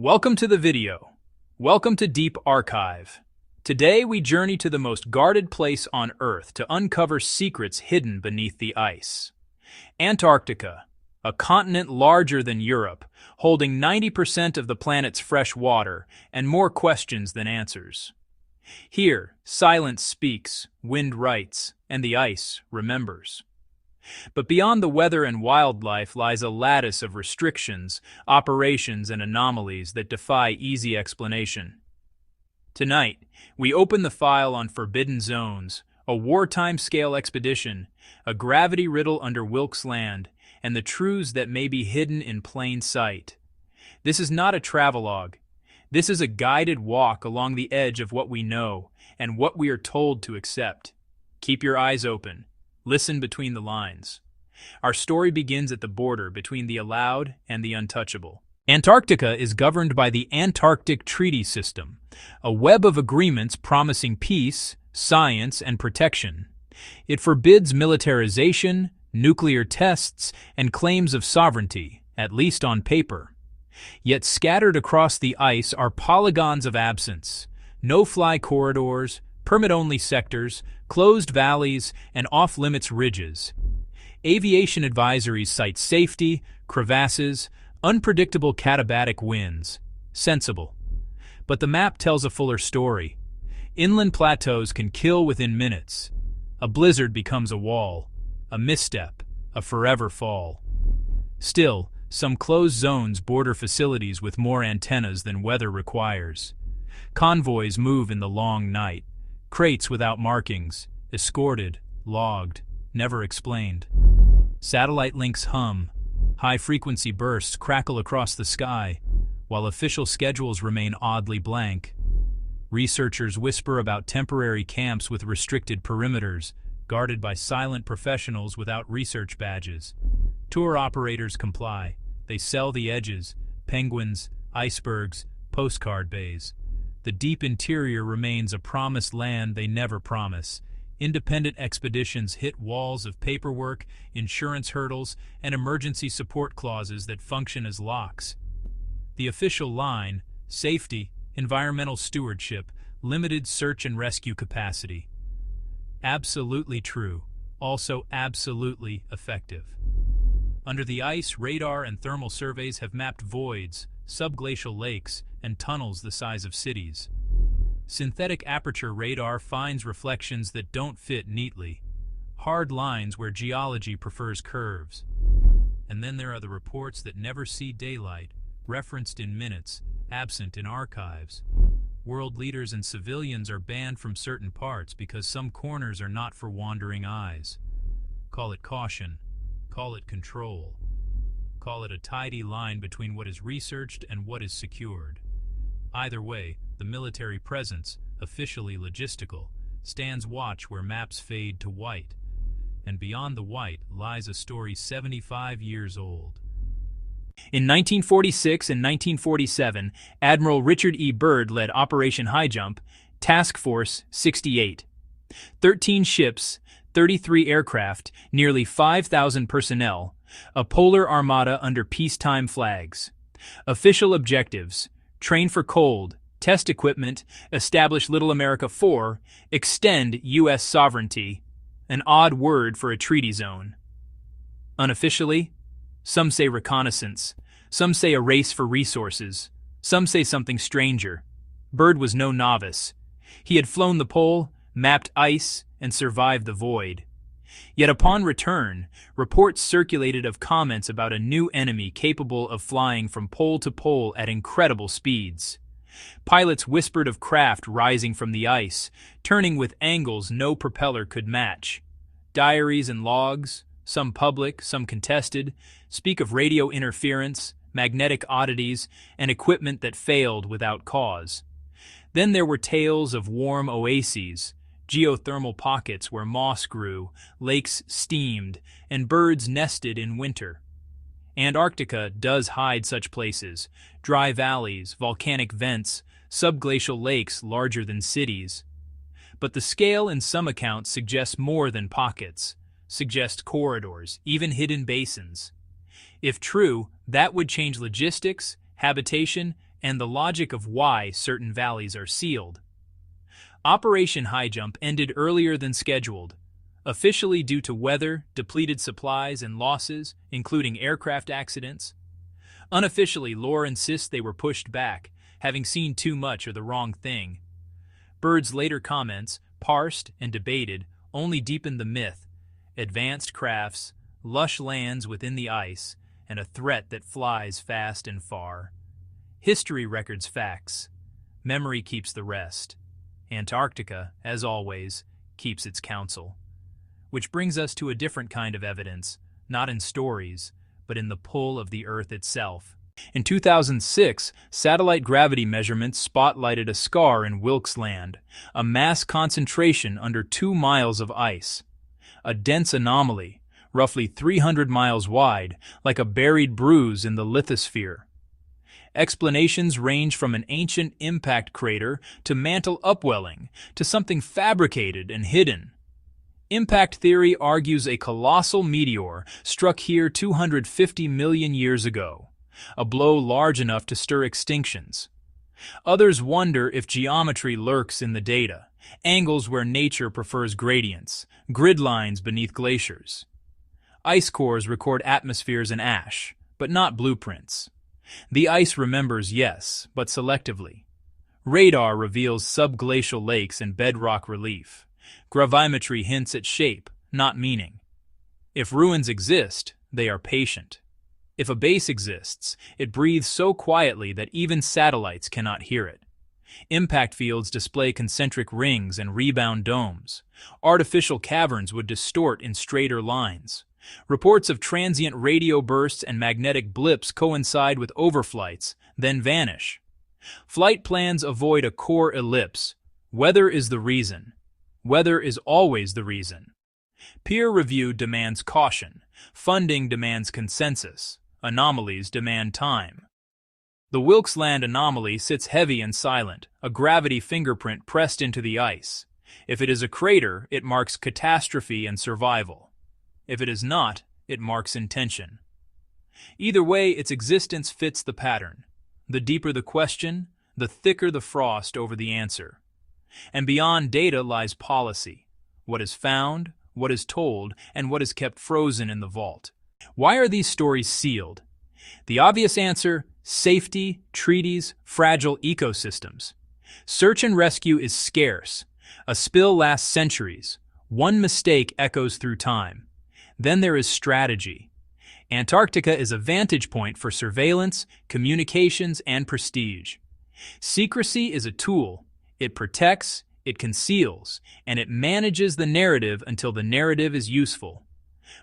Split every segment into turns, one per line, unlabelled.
Welcome to the video. Welcome to Deep Archive. Today we journey to the most guarded place on Earth to uncover secrets hidden beneath the ice. Antarctica, a continent larger than Europe, holding 90% of the planet's fresh water and more questions than answers. Here, silence speaks, wind writes, and the ice remembers. But beyond the weather and wildlife lies a lattice of restrictions, operations, and anomalies that defy easy explanation. Tonight, we open the file on Forbidden Zones, a wartime-scale expedition, a gravity riddle under Wilkes Land, and the truths that may be hidden in plain sight. This is not a travelogue. This is a guided walk along the edge of what we know and what we are told to accept. Keep your eyes open. Listen between the lines. Our story begins at the border between the allowed and the untouchable. Antarctica is governed by the Antarctic Treaty System, a web of agreements promising peace, science, and protection. It forbids militarization, nuclear tests, and claims of sovereignty, at least on paper. Yet scattered across the ice are polygons of absence, no-fly corridors, permit-only sectors, closed valleys, and off-limits ridges. Aviation advisories cite safety, crevasses, unpredictable katabatic winds. Sensible. But the map tells a fuller story. Inland plateaus can kill within minutes. A blizzard becomes a wall, a misstep, a forever fall. Still, some closed zones border facilities with more antennas than weather requires. Convoys move in the long night. Crates without markings, escorted, logged, never explained. Satellite links hum. High-frequency bursts crackle across the sky, while official schedules remain oddly blank. Researchers whisper about temporary camps with restricted perimeters, guarded by silent professionals without research badges. Tour operators comply. They sell the edges, penguins, icebergs, postcard bays. The deep interior remains a promised land they never promise. Independent expeditions hit walls of paperwork, insurance hurdles, and emergency support clauses that function as locks. The official line: safety, environmental stewardship, limited search and rescue capacity. Absolutely true, also absolutely effective. Under the ice, radar and thermal surveys have mapped voids, subglacial lakes, and tunnels the size of cities. Synthetic aperture radar finds reflections that don't fit neatly, hard lines where geology prefers curves. And then there are the reports that never see daylight, referenced in minutes, absent in archives. World leaders and civilians are banned from certain parts because some corners are not for wandering eyes. Call it caution, call it control. Call it a tidy line between what is researched and what is secured. Either way, the military presence, officially logistical, stands watch where maps fade to white. And beyond the white lies a story 75 years old. In 1946 and 1947, Admiral Richard E. Byrd led Operation Highjump, Task Force 68. 13 ships, 33 aircraft, nearly 5,000 personnel, a polar armada under peacetime flags. Official objectives: train for cold, test equipment, establish Little America 4, extend U.S. sovereignty, an odd word for a treaty zone. Unofficially, some say reconnaissance, some say a race for resources, some say something stranger. Byrd was no novice. He had flown the pole, mapped ice, and survived the void. Yet upon return, reports circulated of comments about a new enemy capable of flying from pole to pole at incredible speeds. Pilots whispered of craft rising from the ice, turning with angles no propeller could match. Diaries and logs, some public, some contested, speak of radio interference, magnetic oddities, and equipment that failed without cause. Then there were tales of warm oases, geothermal pockets where moss grew, lakes steamed, and birds nested in winter. Antarctica does hide such places: dry valleys, volcanic vents, subglacial lakes larger than cities. But the scale in some accounts suggests more than pockets, suggests corridors, even hidden basins. If true, that would change logistics, habitation, and the logic of why certain valleys are sealed. Operation Highjump ended earlier than scheduled, officially due to weather, depleted supplies, and losses, including aircraft accidents. Unofficially, lore insists they were pushed back, having seen too much or the wrong thing. Byrd's later comments, parsed and debated, only deepened the myth: advanced crafts, lush lands within the ice, and a threat that flies fast and far. History records facts. Memory keeps the rest. Antarctica, as always, keeps its counsel. Which brings us to a different kind of evidence, not in stories, but in the pull of the Earth itself. In 2006, satellite gravity measurements spotlighted a scar in Wilkes Land, a mass concentration under 2 miles of ice. A dense anomaly, roughly 300 miles wide, like a buried bruise in the lithosphere. Explanations range from an ancient impact crater to mantle upwelling to something fabricated and hidden. Impact theory argues a colossal meteor struck here 250 million years ago, a blow large enough to stir extinctions. Others wonder if geometry lurks in the data, angles where nature prefers gradients, grid lines beneath glaciers. Ice cores record atmospheres and ash, but not blueprints. The ice remembers, yes, but selectively. Radar reveals subglacial lakes and bedrock relief. Gravimetry hints at shape, not meaning. If ruins exist, they are patient. If a base exists, it breathes so quietly that even satellites cannot hear it. Impact fields display concentric rings and rebound domes. Artificial caverns would distort in straighter lines. Reports of transient radio bursts and magnetic blips coincide with overflights, then vanish. Flight plans avoid a core ellipse. Weather is the reason. Weather is always the reason. Peer review demands caution. Funding demands consensus. Anomalies demand time. The Wilkes Land anomaly sits heavy and silent, a gravity fingerprint pressed into the ice. If it is a crater, it marks catastrophe and survival. If it is not, it marks intention. Either way, its existence fits the pattern. The deeper the question, the thicker the frost over the answer. And beyond data lies policy. What is found, what is told, and what is kept frozen in the vault. Why are these stories sealed? The obvious answer: safety, treaties, fragile ecosystems. Search and rescue is scarce. A spill lasts centuries. One mistake echoes through time. Then there is strategy. Antarctica is a vantage point for surveillance, communications, and prestige. Secrecy is a tool. It protects, it conceals, and it manages the narrative until the narrative is useful.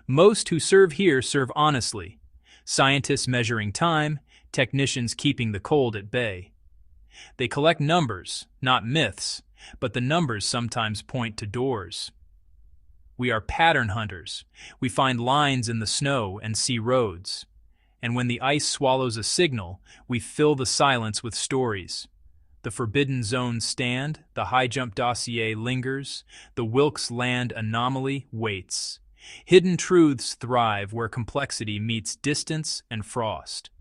Most who serve here serve honestly. Scientists measuring time, technicians keeping the cold at bay. They collect numbers, not myths, but the numbers sometimes point to doors. We are pattern hunters. We find lines in the snow and see roads. And when the ice swallows a signal, we fill the silence with stories. The forbidden zones stand, the Highjump dossier lingers, the Wilkes Land anomaly waits. Hidden truths thrive where complexity meets distance and frost.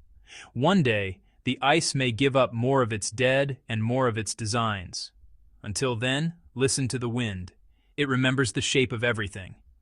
One day, the ice may give up more of its dead and more of its designs. Until then, listen to the wind. It remembers the shape of everything.